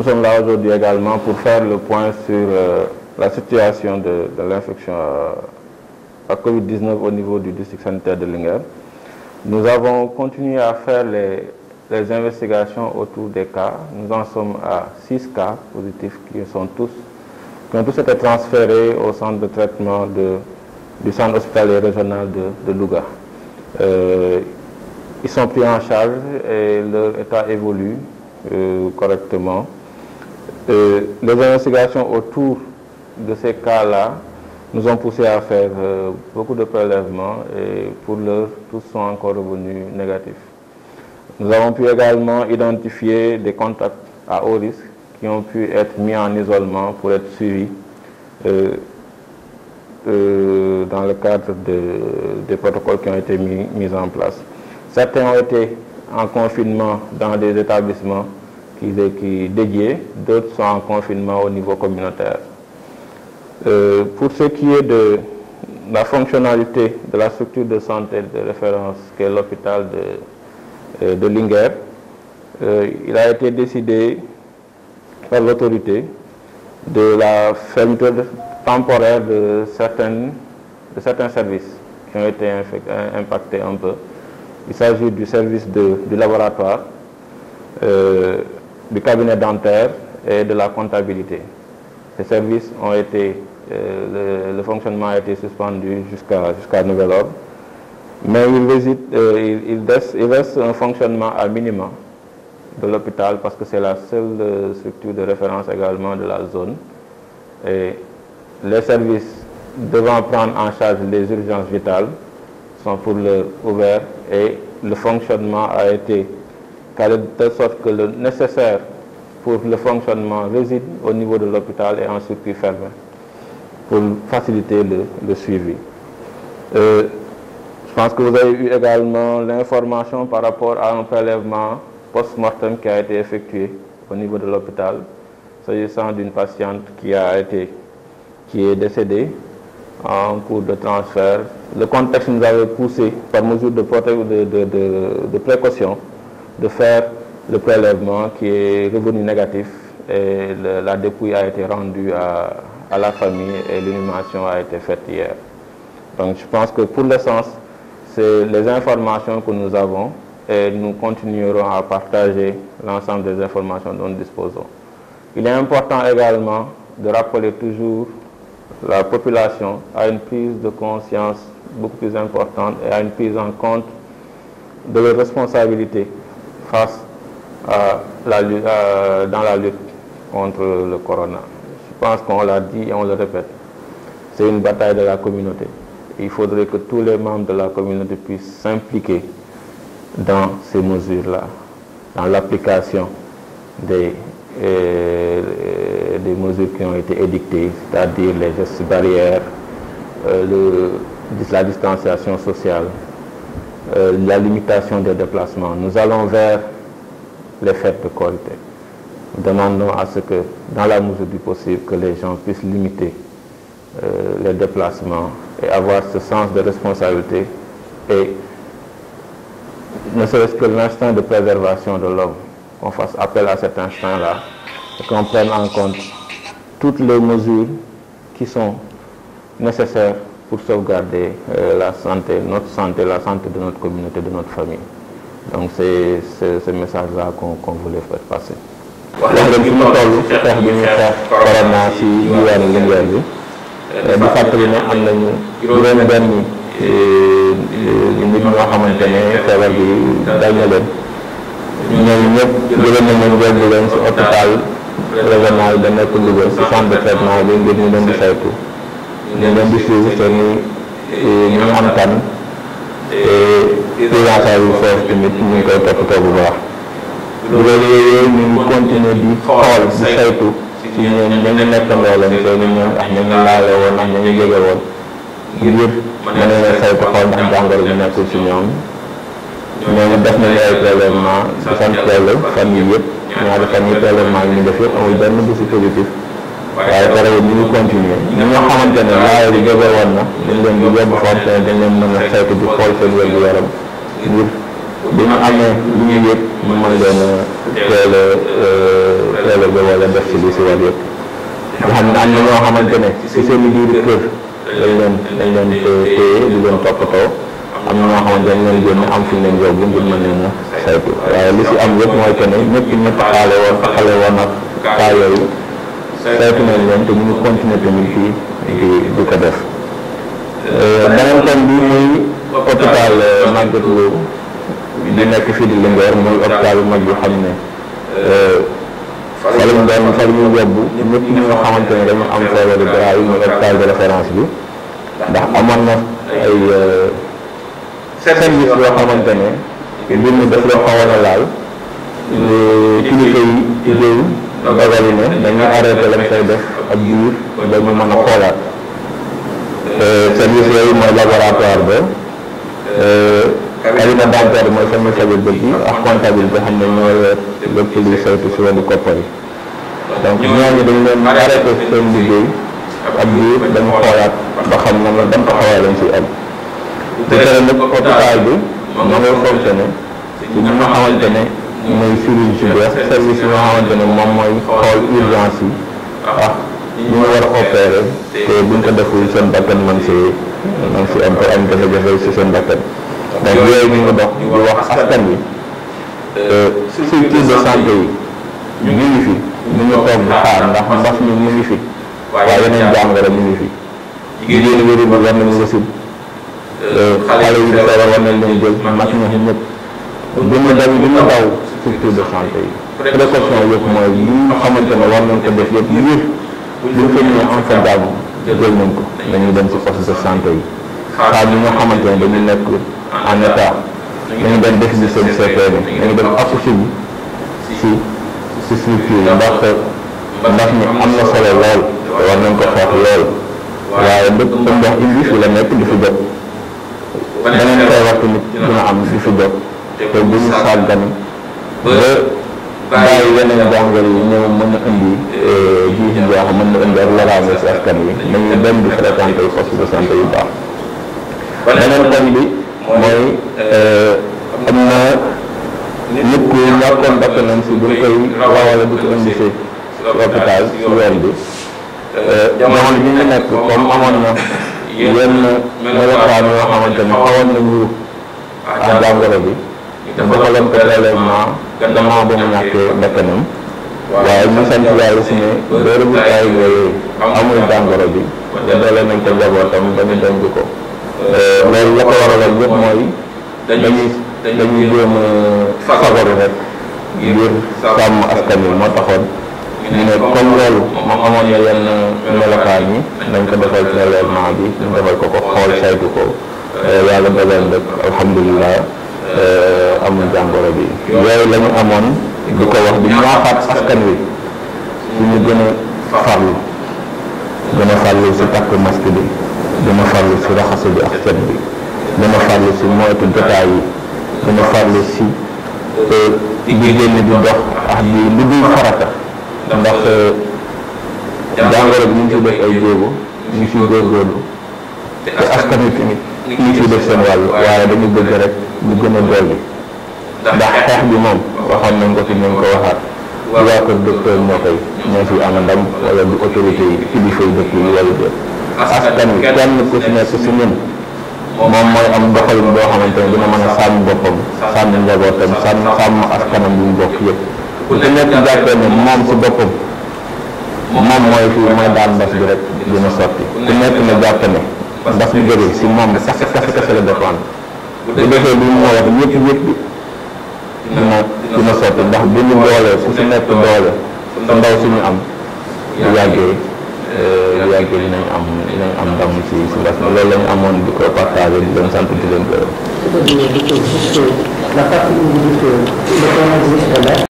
sommes là aujourd'hui également pour faire le point sur la situation de l'infection à Covid-19 au niveau du district sanitaire de Linguère. Nous avons continué à faire les investigations autour des cas. Nous en sommes à 6 cas positifs qui ont tous été transférés au centre de traitement du centre hospitalier régional de Louga. Ils sont pris en charge et leur état évolue correctement. Les investigations autour de ces cas-là nous ont poussé à faire beaucoup de prélèvements et pour l'heure, tous sont encore revenus négatifs. Nous avons pu également identifier des contacts à haut risque qui ont pu être mis en isolement pour être suivis dans le cadre des protocoles qui ont été mis en place. Certains ont été en confinement dans des établissements dédiés, d'autres sont en confinement au niveau communautaire. Pour ce qui est de la fonctionnalité de la structure de santé de référence qu'est l'hôpital de Linguère, il a été décidé par l'autorité de la fermeture temporaire de certains services qui ont été impactés un peu. Il s'agit du service du laboratoire, du cabinet dentaire et de la comptabilité. Ces services ont été, le fonctionnement a été suspendu jusqu'à nouvel ordre, mais il reste un fonctionnement à minima de l'hôpital parce que c'est la seule structure de référence également de la zone. Et les services devant prendre en charge les urgences vitales sont pour l'heure ouverts et le fonctionnement a été calé de telle sorte que le nécessaire pour le fonctionnement réside au niveau de l'hôpital et en circuit fermé pour faciliter le suivi. Je pense que vous avez eu également l'information par rapport à un prélèvement post-mortem qui a été effectué au niveau de l'hôpital, s'agissant d'une patiente qui est décédée en cours de transfert. Le contexte nous avait poussé, par mesure de précaution, de faire le prélèvement qui est revenu négatif et la dépouille a été rendue à la famille et l'inhumation a été faite hier. Donc je pense que pour l'essence, c'est les informations que nous avons et nous continuerons à partager l'ensemble des informations dont nous disposons. Il est important également de rappeler toujours la population à une prise de conscience beaucoup plus importante et à une prise en compte de leurs responsabilités face à dans la lutte contre le corona. Je pense qu'on l'a dit et on le répète, c'est une bataille de la communauté. Il faudrait que tous les membres de la communauté puissent s'impliquer dans ces mesures-là, dans l'application des mesures qui ont été édictées, c'est-à-dire les gestes barrières, la distanciation sociale, la limitation des déplacements. Nous allons vers les fêtes de Korité. Nous demandons à ce que, dans la mesure du possible, que les gens puissent limiter les déplacements et avoir ce sens de responsabilité et ne serait-ce que l'instinct de préservation de l'homme, qu'on fasse appel à cet instinct-là et qu'on prenne en compte toutes les mesures qui sont nécessaires pour sauvegarder la santé, la santé de notre communauté, de notre famille. Donc c'est ce message-là qu'on voulait faire passer. wax dëgg fi mu toll ci xeex bi ñuy xeex corona ci diwaanu Linguère bi di fàttali ne am nañu juróom-benn nit ñoo xamante ne feebar bi dal na leen ñooñu ñëpp jëlee nañu yóbbu leen ci hôpital régional da nekk Louga ci centre de traitement bi ngir ñu leen di saytu ñu leen di suivre te ñu am tan te prise en charge bi foofu tamit ñu ngi koy toppatoo bu baax. loolu yooyu ñu ngi continuer di xool di saytu ci ñoom ñu nekkandoo leen te ñu ñoom ndax ñu laale woon ndax ñu jóge woon ngir mën leen saytu xool ndax jàngoro bi nekkul ci ñoom ñooñu def nañu ay prélèvement di sant Yàlla fan yi yëpp ñaari fan yi prélèvement yi ñu def yëpp amul benn bu ci positif waaye terewul ñu ngi continuer ñi nga xamante ne laale bi jóge woon na dañ leen di yóbbu foofu te dañ leen mën a saytu di xool seen wér-gu-yaram ngir bi ñu amee lu ñu yëg ñu mën leen a teel a teel a wala def ci li si war yëpp nga xam ne am na ñoo xamante ne si seen biir kër dañ leen téye di leen toppatoo am na ñoo xamante dañ leen génne am fi ñu leen yóbbu ngir mën leen a saytu waaye li si am yëpp mooy que ne ñëpp taxale woon ak cas yooyu saytu nañ leen te ñu ngi continuer tamit di ko def. beneen thème bi muy hôpital Magatte Lô di nekk fii di Linguère muy hôpital bu mag bi xam ne fa la ñu yóbbu ñëpp ñi nga xamante ne dañu am feebaru grave yi muy hôpital de référence bi ndax amoon na ay service yoo xamante ne mbir mi daf leen xawoon a laal kilifa yi réew dogali ne dañuy arrêté lañ koy def ak biir ba ñu mën a xoolaat service yooyu mooy laboratoire ba cabinet dentaire mooy famille fajal bët yi ak comptabilité xam ne ñoo yor lépp luy saytu si wàllu koppar yi donc ñooñu dañ leen arrêté seen liggéey ak biir dañu xoolaat ba xam na la ban taxawaay lañ si am bu tere nag hôpital bi ma ngay fonctionné ci ñi nga xamante ne mooy chirurgie bees service yi nga xamante ne moom mooy xool urgence yi ah ñu war a opérer te buñ ko deful seen bakkan man si am te am jafe-jafe si seen bakkan donc yooyu ñu ngi dox di wax askan wi structure de santé yi ñu ngi fi ñu ngi toog di xaar ndax mbas mi mu ngi fi waaye yeneen jàngoro ñu ngi fi jigéen wéri bi war nañu wasin xale yi di feebar war nañ leen jël mag ñi ñëpp duñu daw structure de santé yi précaution yëpp mooy li nga xamante ne war nañ ko def yëpp ngir buñ ko ñëwee en fait daal jël nañ ko dañuy dem si poste de santé yi xaar ñi nga xamante ne dañu nekk en état dañu dem def bi seen CPD dañu dem accoucher bi si structure yi ndax mi am na solo lool te war nañ ko xeex lool waaye dëkk ba ndox indi fi la nekk di fi jot beneen feebar tamit dina am di fi jot te bu ñu sàggane ba bàyyi yeneen jàngoro yi ñëw mën a indi jiixi jaaxa mën na indi ak loraange si askan wi nañu dem di fréquenté yi poste de santé yu baax beneen thème bi mooy am na nit ku ñàkkoon bakkanam si buñ koy rawale di ko indi si hôpital si yoon bi jamono bi ñu nekk comme amoon na yenn melokaan yoo xamante ne xawoon nañu ak jàngoro bi ñu defaloon ko prélèvement gannaaw ba mu ñàkkee bakkanam waaye ñu sant yàlla si ne ba résultat yi yooyu amul jàngoro bi te doole nañ ko njabootam ba ñu denc ko loolu la ko waraloon yëpp mooy dañuy jéem a fagaru rek ngir sàmm askan wi moo taxoon ñu ne comme loolu moom amoon na yenn melokaan yi nañ ko defal prélèvement bi ñu defal ko xool saytu ko yàlla dogal rek alhamdulilah amul jàngoro bi yooyu la ñu amoon di ko wax di ñaaxaat askan wi ñu gën a farlu si takk masque bi gën a farlu si raxasu bi ak set bi gën a farlu si moytu jotaay yi gën a farlu si di génn di dox ak di lu dul farata ndax jàngoro bi ñu ngi si def ay jéego ñu ngi siy góorgóorlu te askan wi tamit ñu ngi siy def seen wàll waaye dañu bëgg rek ñu gën a dolli ndax xeex bi moom waxoon nañ ko fi nañ ko waxaat waa kër docteur ñoo fi am ndam wala du autorité yi kilifa yi dëkk yi wala déet askan wi kenn ku si nekk si ñun moom mooy am doxalin boo xamante ne dina mën a sàmm boppam sàmm njabootam sàmm askanam bi mu bokk yëpp ku nekk jàppee ne moom si boppam moom mooy daan mbas bi rek dina sotti ku nekk na jàpp ne mbas bi jógee si moom bi kase la dépendre bu defee li mu wax yëpp bi dina sotti ndax bi ñu doole ku si nekk doole sa ndaw suñu am bu yàggee dinañ am ndam si mbas mi loolu la ñu amoon di ko partagé di leen sant di leen gërëm.